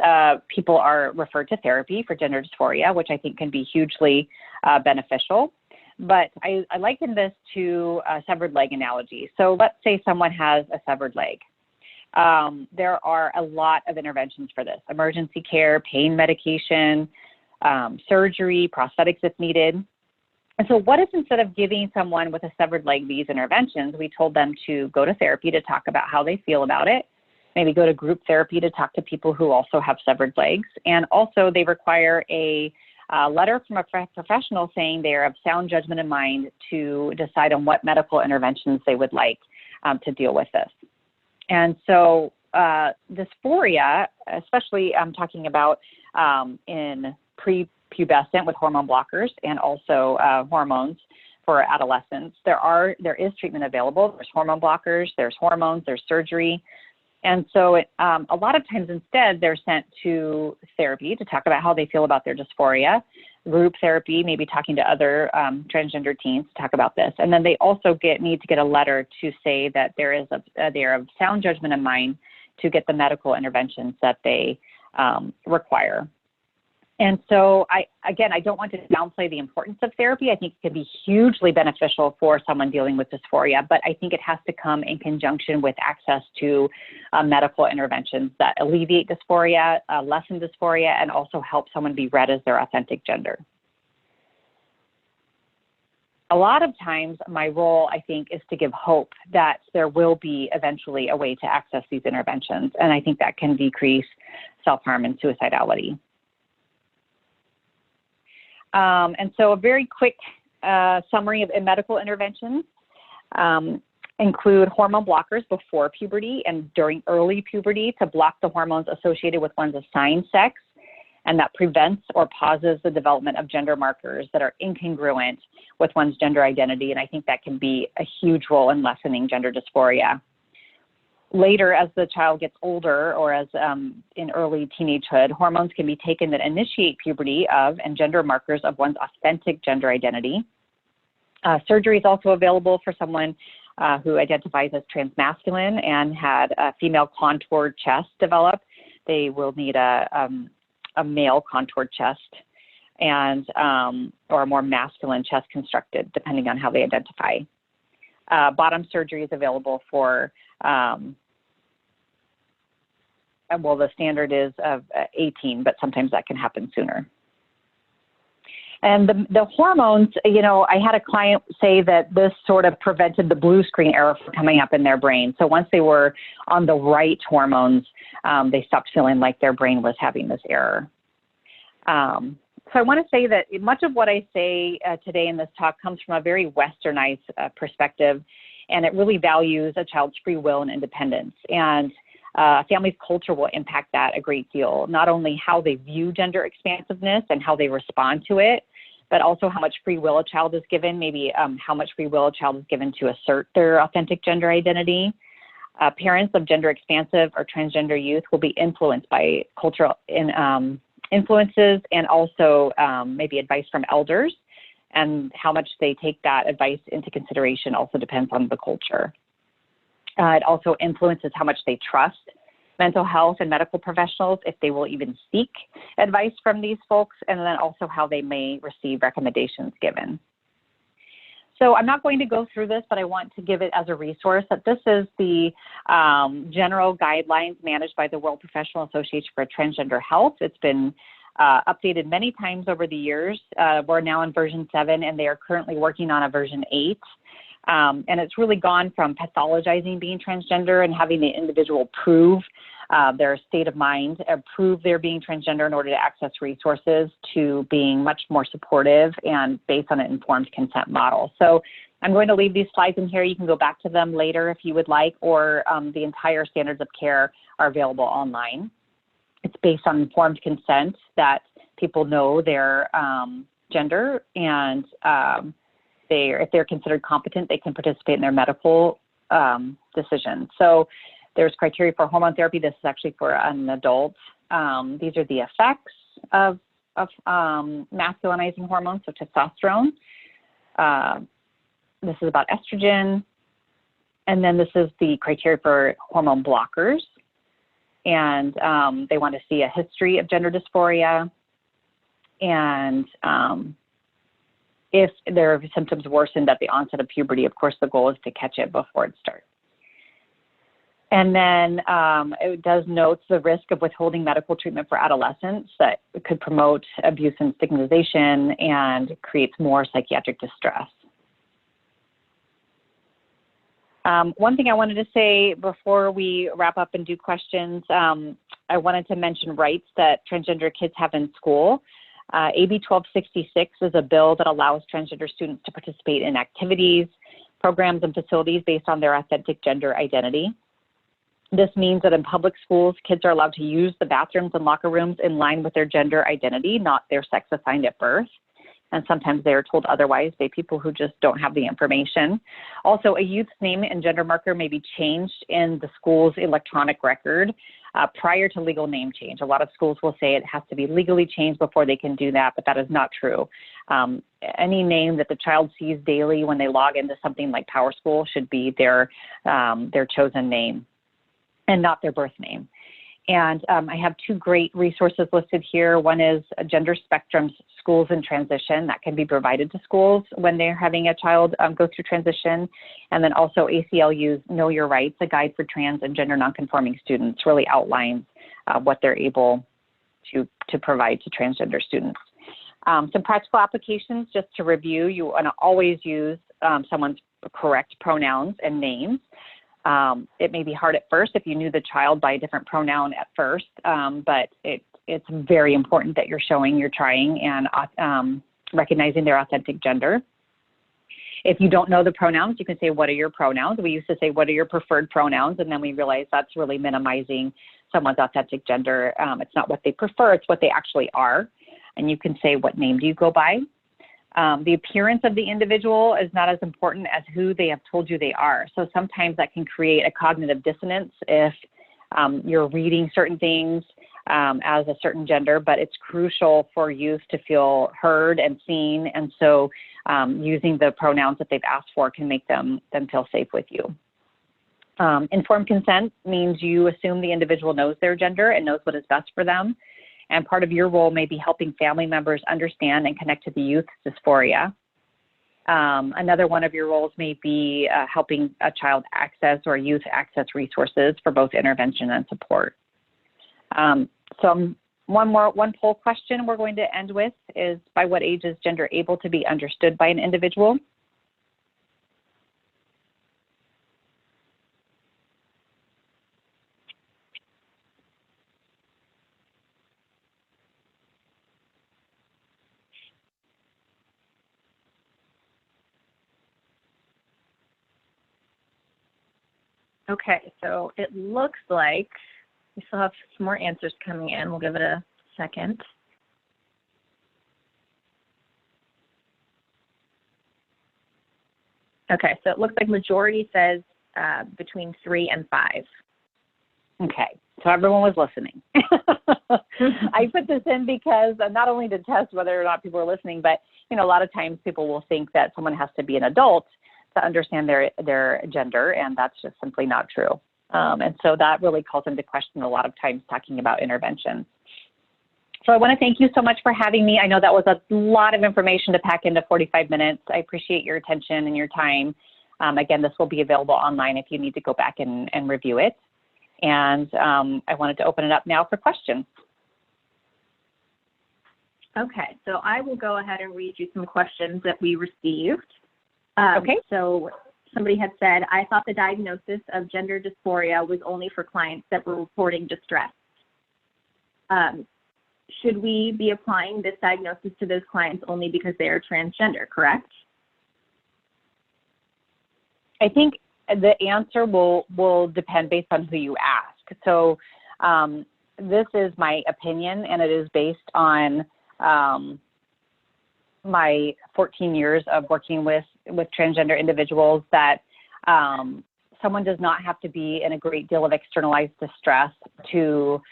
people are referred to therapy for gender dysphoria, which I think can be hugely beneficial. But I liken this to a severed leg analogy. So let's say someone has a severed leg. There are a lot of interventions for this: emergency care, pain medication, surgery, prosthetics if needed. And so what if, instead of giving someone with a severed leg these interventions, we told them to go to therapy to talk about how they feel about it, maybe go to group therapy to talk to people who also have severed legs, and also they require a letter from a professional saying they are of sound judgment in mind to decide on what medical interventions they would like to deal with this. And so dysphoria, especially I'm talking about in prepubescent with hormone blockers and also hormones for adolescents, there is treatment available. There's hormone blockers, there's hormones, there's surgery. And so a lot of times instead they're sent to therapy to talk about how they feel about their dysphoria, group therapy, maybe talking to other transgender teens to talk about this. And then they also need to get a letter to say that they are of sound judgment in mind to get the medical interventions that they require. And so I don't want to downplay the importance of therapy. I think it can be hugely beneficial for someone dealing with dysphoria, but I think it has to come in conjunction with access to medical interventions that alleviate dysphoria, lessen dysphoria, and also help someone be read as their authentic gender. A lot of times my role, I think, is to give hope that there will be eventually a way to access these interventions, and I think that can decrease self-harm and suicidality. And so a very quick summary of medical interventions include hormone blockers before puberty and during early puberty to block the hormones associated with one's assigned sex, and that prevents or pauses the development of gender markers that are incongruent with one's gender identity. And I think that can be a huge role in lessening gender dysphoria. Later, as the child gets older, or as in early teenagehood, hormones can be taken that initiate puberty and gender markers of one's authentic gender identity. Surgery is also available for someone who identifies as transmasculine and had a female contoured chest develop. They will need a male contoured chest and or a more masculine chest constructed, depending on how they identify. Bottom surgery is available for well, the standard is of 18, but sometimes that can happen sooner. And the hormones, you know, I had a client say that this sort of prevented the blue screen error from coming up in their brain. So once they were on the right hormones, they stopped feeling like their brain was having this error. So I want to say that much of what I say today in this talk comes from a very westernized perspective, and it really values a child's free will and independence. And family's culture will impact that a great deal, not only how they view gender expansiveness and how they respond to it, but also how much free will a child is given, maybe how much free will a child is given to assert their authentic gender identity. Parents of gender expansive or transgender youth will be influenced by cultural influences and also maybe advice from elders, and how much they take that advice into consideration also depends on the culture. It also influences how much they trust mental health and medical professionals, if they will even seek advice from these folks, and then also how they may receive recommendations given. So I'm not going to go through this, but I want to give it as a resource that this is the general guidelines managed by the World Professional Association for Transgender Health. It's been updated many times over the years. We're now in version 7, and they are currently working on a version 8. And it's really gone from pathologizing being transgender and having the individual prove their state of mind, prove they're being transgender in order to access resources, to being much more supportive and based on an informed consent model. So I'm going to leave these slides in here. You can go back to them later if you would like, or the entire standards of care are available online. It's based on informed consent, that people know their gender, and if they're considered competent, they can participate in their medical decisions. So there's criteria for hormone therapy. This is actually for an adult. These are the effects of masculinizing hormones, so testosterone. This is about estrogen. And then this is the criteria for hormone blockers. and they want to see a history of gender dysphoria. And if their symptoms worsened at the onset of puberty, of course, the goal is to catch it before it starts. And then it does note the risk of withholding medical treatment for adolescents that could promote abuse and stigmatization and creates more psychiatric distress. One thing I wanted to say before we wrap up and do questions, I wanted to mention rights that transgender kids have in school. AB 1266 is a bill that allows transgender students to participate in activities, programs, and facilities based on their authentic gender identity. This means that in public schools, kids are allowed to use the bathrooms and locker rooms in line with their gender identity, not their sex assigned at birth. And sometimes they are told otherwise by people who just don't have the information. Also, a youth's name and gender marker may be changed in the school's electronic record prior to legal name change. A lot of schools will say it has to be legally changed before they can do that, but that is not true. Any name that the child sees daily when they log into something like PowerSchool should be their chosen name and not their birth name. And I have two great resources listed here. One is Gender Spectrum's Schools in Transition that can be provided to schools when they're having a child go through transition. And then also ACLU's Know Your Rights, a guide for trans and gender nonconforming students, really outlines what they're able to provide to transgender students. Some practical applications, just to review, you want to always use someone's correct pronouns and names. It may be hard at first if you knew the child by a different pronoun at first, but it's very important that you're showing you're trying and recognizing their authentic gender. If you don't know the pronouns, you can say, what are your pronouns? We used to say, what are your preferred pronouns? And then we realized that's really minimizing someone's authentic gender. It's not what they prefer, it's what they actually are. And you can say, what name do you go by? The appearance of the individual is not as important as who they have told you they are. So sometimes that can create a cognitive dissonance if you're reading certain things as a certain gender, but it's crucial for youth to feel heard and seen. And so using the pronouns that they've asked for can make them feel safe with you. Informed consent means you assume the individual knows their gender and knows what is best for them. And part of your role may be helping family members understand and connect to the youth's dysphoria. Another one of your roles may be helping a child access or youth access resources for both intervention and support. One poll question we're going to end with is, by what age is gender able to be understood by an individual? Okay, so it looks like we still have some more answers coming in. We'll give it a second. Okay, so it looks like majority says between 3 and 5. Okay, so everyone was listening. I put this in because not only to test whether or not people are listening, but a lot of times people will think that someone has to be an adult to understand their gender, and that's just simply not true. And so that really calls into question a lot of times talking about interventions. So I want to thank you so much for having me. I know that was a lot of information to pack into 45 minutes. I appreciate your attention and your time. Again, this will be available online if you need to go back and review it. And I wanted to open it up now for questions. Okay, so I will go ahead and read you some questions that we received. Okay. So somebody had said, I thought the diagnosis of gender dysphoria was only for clients that were reporting distress. Should we be applying this diagnosis to those clients only because they are transgender, correct? I think the answer will depend based on who you ask. So this is my opinion, and it is based on my 14 years of working with transgender individuals, that someone does not have to be in a great deal of externalized distress to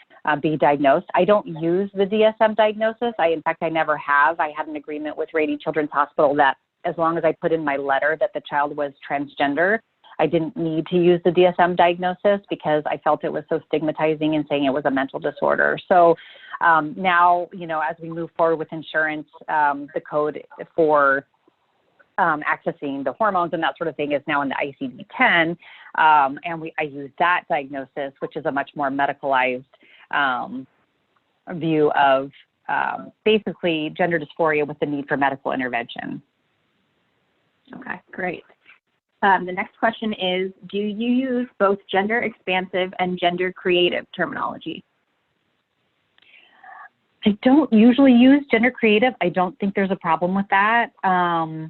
be diagnosed. I don't use the DSM diagnosis. In fact, I never have. I had an agreement with Rady Children's Hospital that as long as I put in my letter that the child was transgender, I didn't need to use the DSM diagnosis because I felt it was so stigmatizing and saying it was a mental disorder. So now, as we move forward with insurance, the code for accessing the hormones and that sort of thing is now in the ICD-10, and I use that diagnosis, which is a much more medicalized view of basically gender dysphoria with the need for medical intervention. Okay, great. The next question is, do you use both gender expansive and gender creative terminology? I don't usually use gender creative. I don't think there's a problem with that. A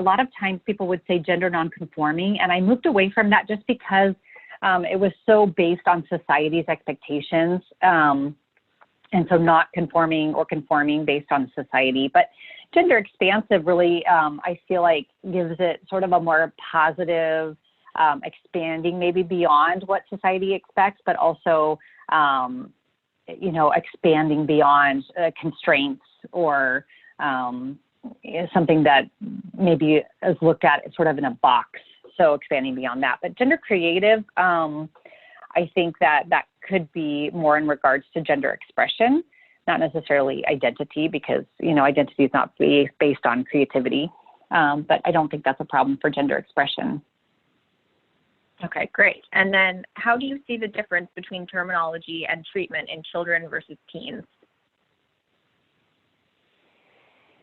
lot of times people would say gender nonconforming, and I moved away from that just because it was so based on society's expectations. And so not conforming or conforming based on society. But gender expansive really, I feel like, gives it sort of a more positive, expanding maybe beyond what society expects, but also, expanding beyond constraints or something that maybe is looked at sort of in a box. So expanding beyond that. But gender creative, I think that could be more in regards to gender expression, not necessarily identity, because, identity is not based on creativity. But I don't think that's a problem for gender expression. Okay, great. And then how do you see the difference between terminology and treatment in children versus teens?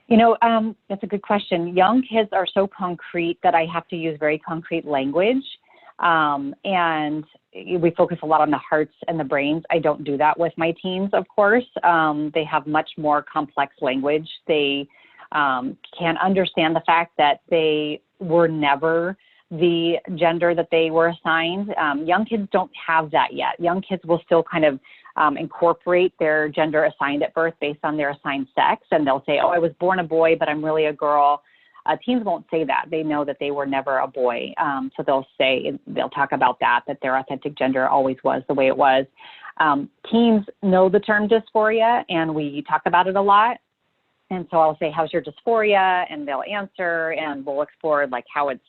That's a good question. Young kids are so concrete that I have to use very concrete language. And we focus a lot on the hearts and the brains. I don't do that with my teens, of course. They have much more complex language. They can understand the fact that they were never the gender that they were assigned. Young kids don't have that yet. Young kids will still kind of incorporate their gender assigned at birth based on their assigned sex. And they'll say, oh, I was born a boy, but I'm really a girl. Teens won't say that. They know that they were never a boy. So they'll talk about that their authentic gender always was the way it was. Teens know the term dysphoria, and we talk about it a lot. And so I'll say, how's your dysphoria? And they'll answer, and we'll explore like how it's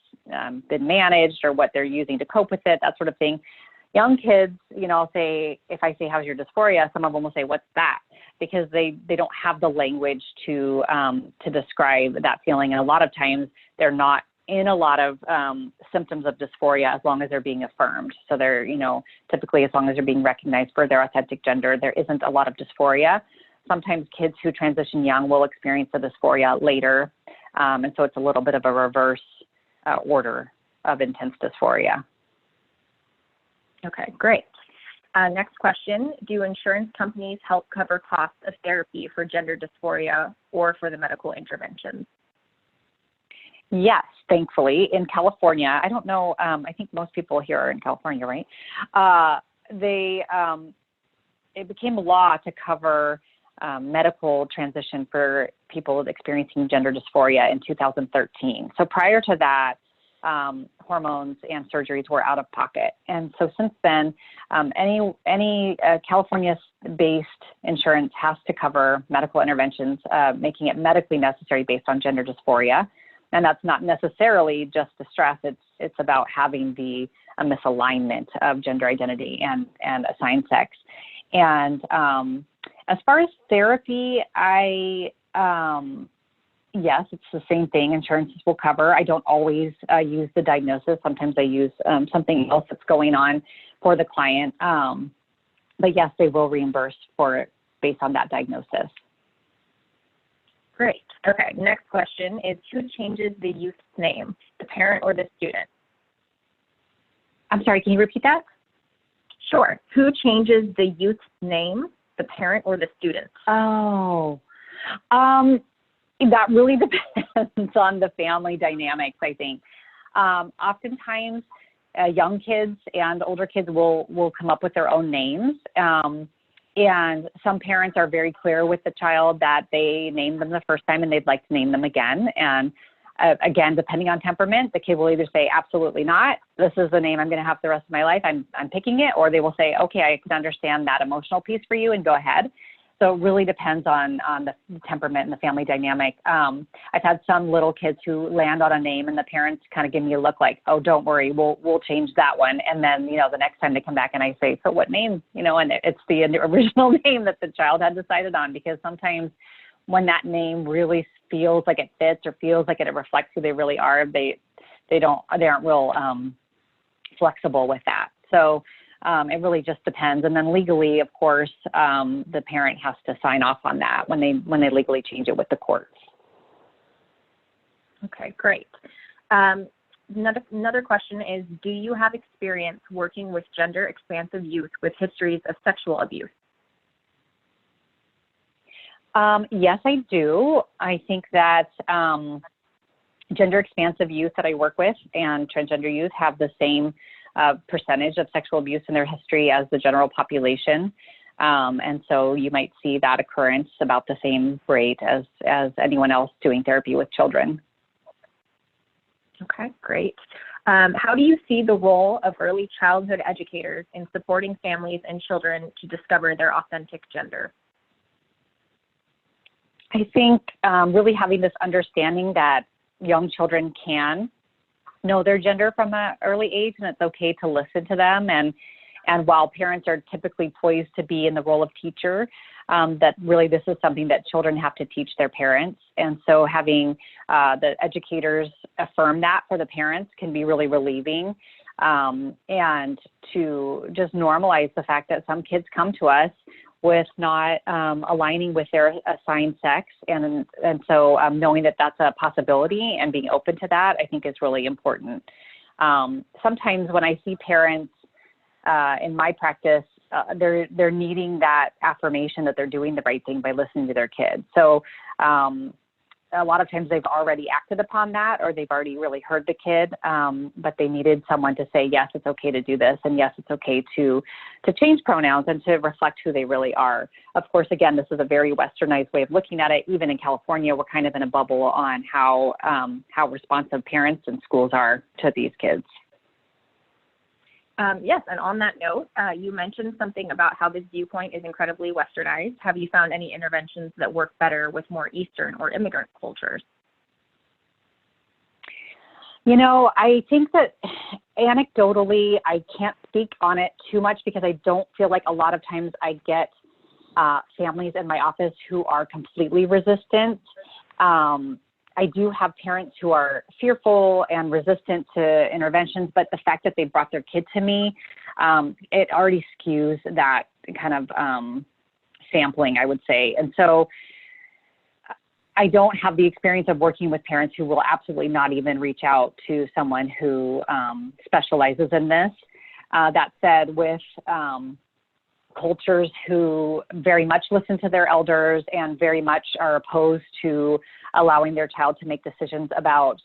been managed or what they're using to cope with it, that sort of thing. Young kids, I'll say, if I say, how's your dysphoria? Some of them will say, what's that? Because they don't have the language to describe that feeling. And a lot of times they're not in a lot of symptoms of dysphoria as long as they're being affirmed. So they're, typically as long as they're being recognized for their authentic gender, there isn't a lot of dysphoria. Sometimes kids who transition young will experience the dysphoria later. And so it's a little bit of a reverse order of intense dysphoria. Okay, great. Next question, do insurance companies help cover costs of therapy for gender dysphoria or for the medical interventions? Yes, thankfully. In California, I don't know, I think most people here are in California, right? It became law to cover medical transition for people experiencing gender dysphoria in 2013. So prior to that, hormones and surgeries were out of pocket. And so since then, any California-based insurance has to cover medical interventions, making it medically necessary based on gender dysphoria. And that's not necessarily just distress. It's about having a misalignment of gender identity and assigned sex. And as far as therapy, yes, it's the same thing. Insurances will cover. I don't always use the diagnosis. Sometimes I use something else that's going on for the client. But yes, they will reimburse for it based on that diagnosis. Great. Okay, next question is, who changes the youth's name, the parent or the student? I'm sorry, can you repeat that? Sure. Who changes the youth's name, the parent or the student? Oh, that really depends on the family dynamics, I think. Oftentimes, young kids and older kids will come up with their own names. And some parents are very clear with the child that they named them the first time and they'd like to name them again. And again, depending on temperament, the kid will either say, absolutely not, this is the name I'm going to have the rest of my life, I'm picking it, or they will say, okay, I can understand that emotional piece for you and go ahead. So it really depends on the temperament and the family dynamic. I've had some little kids who land on a name and the parents kind of give me a look like, oh, don't worry, we'll change that one. And then, the next time they come back and I say, so what name? And it's the original name that the child had decided on, because sometimes when that name really feels like it fits or feels like it reflects who they really are, they aren't real flexible with that. So it really just depends. And then legally, of course, the parent has to sign off on that when they legally change it with the courts. Okay, great. Another question is, do you have experience working with gender-expansive youth with histories of sexual abuse? Yes, I do. I think that gender-expansive youth that I work with and transgender youth have the same percentage of sexual abuse in their history as the general population. And so you might see that occurrence about the same rate as anyone else doing therapy with children. Okay, great. How do you see the role of early childhood educators in supporting families and children to discover their authentic gender? I think really having this understanding that young children can know their gender from an early age, and it's okay to listen to them. And while parents are typically poised to be in the role of teacher, that really this is something that children have to teach their parents. And so having the educators affirm that for the parents can be really relieving. And to just normalize the fact that some kids come to us with not aligning with their assigned sex. And so knowing that that's a possibility and being open to that, I think is really important. Sometimes when I see parents in my practice, they're needing that affirmation that they're doing the right thing by listening to their kids. So a lot of times they've already acted upon that, or they've already really heard the kid, but they needed someone to say, yes, it's okay to do this, and yes, it's okay to change pronouns and to reflect who they really are. Of course, again, this is a very westernized way of looking at it. Even in California, we're kind of in a bubble on how responsive parents and schools are to these kids. Yes, and on that note, you mentioned something about how this viewpoint is incredibly westernized. Have you found any interventions that work better with more Eastern or immigrant cultures? I think that anecdotally, I can't speak on it too much because I don't feel like a lot of times I get families in my office who are completely resistant. I do have parents who are fearful and resistant to interventions, but the fact that they brought their kid to me, it already skews that kind of sampling, I would say. And so I don't have the experience of working with parents who will absolutely not even reach out to someone who specializes in this. That said, with cultures who very much listen to their elders and very much are opposed to allowing their child to make decisions about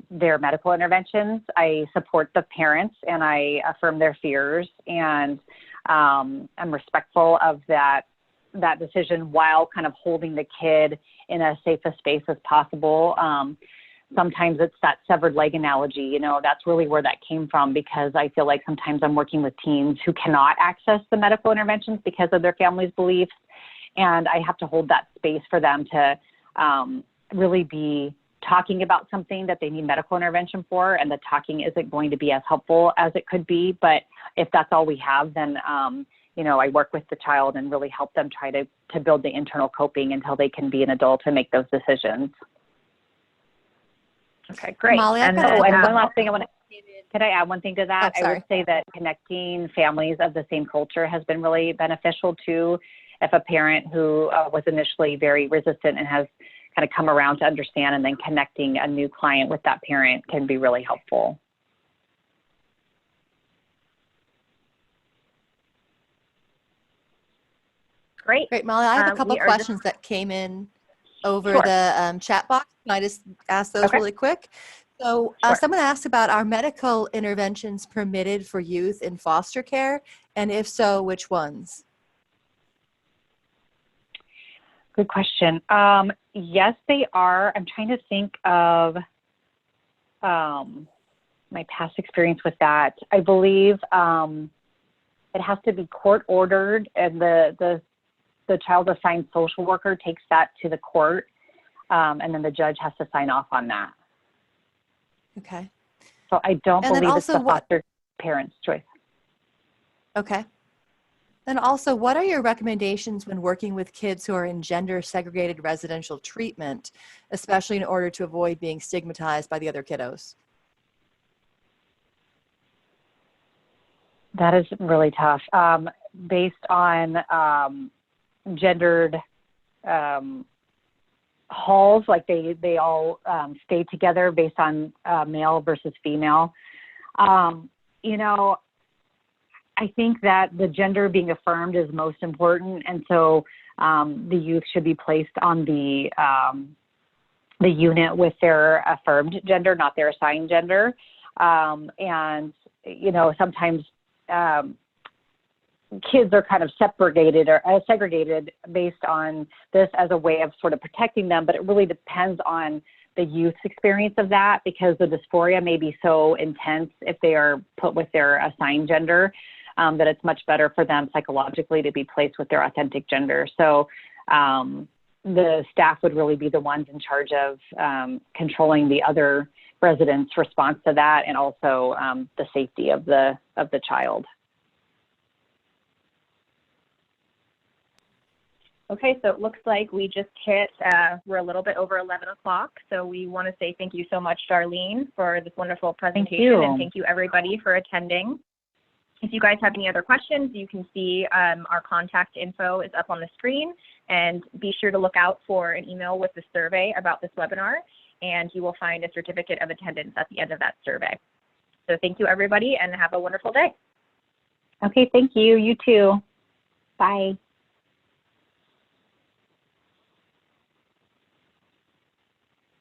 their medical interventions, I support the parents and I affirm their fears, and I'm respectful of that decision while kind of holding the kid in as safe a space as possible. Sometimes it's that severed leg analogy, that's really where that came from, because I feel like sometimes I'm working with teens who cannot access the medical interventions because of their family's beliefs. And I have to hold that space for them to really be talking about something that they need medical intervention for, and the talking isn't going to be as helpful as it could be. But if that's all we have, then, I work with the child and really help them try to build the internal coping until they can be an adult and make those decisions. Okay, great. Molly, and one last thing can I add one thing to that? Oh, I would say that connecting families of the same culture has been really beneficial too. If a parent who was initially very resistant and has kind of come around to understand, and then connecting a new client with that parent can be really helpful. Great. Great, Molly. I have a couple of questions that came in over the chat box. Can I just ask those really quick? So someone asked about, are medical interventions permitted for youth in foster care? And if so, which ones? Good question. Yes, they are. I'm trying to think of my past experience with that. I believe it has to be court ordered, and the the child's assigned social worker takes that to the court, and then the judge has to sign off on that. Okay. So I don't And then believe it's also the foster parent's choice. Okay. Then also, what are your recommendations when working with kids who are in gender-segregated residential treatment, especially in order to avoid being stigmatized by the other kiddos? That is really tough. Based on gendered halls, like they all stay together based on male versus female. You know, I think that the gender being affirmed is most important, and so the youth should be placed on the unit with their affirmed gender, not their assigned gender. And you know, sometimes kids are kind of segregated based on this as a way of sort of protecting them, but it really depends on the youth's experience of that, because the dysphoria may be so intense if they are put with their assigned gender, that it's much better for them psychologically to be placed with their authentic gender. So the staff would really be the ones in charge of controlling the other residents' response to that, and also the safety of the child. Okay, so it looks like we just hit, we're a little bit over 11 o'clock. So we want to say thank you so much, Darlene, for this wonderful presentation. And thank you, everybody, for attending. If you guys have any other questions, you can see our contact info is up on the screen. And be sure to look out for an email with the survey about this webinar. And you will find a certificate of attendance at the end of that survey. So thank you, everybody, and have a wonderful day. Okay, thank you. You too. Bye.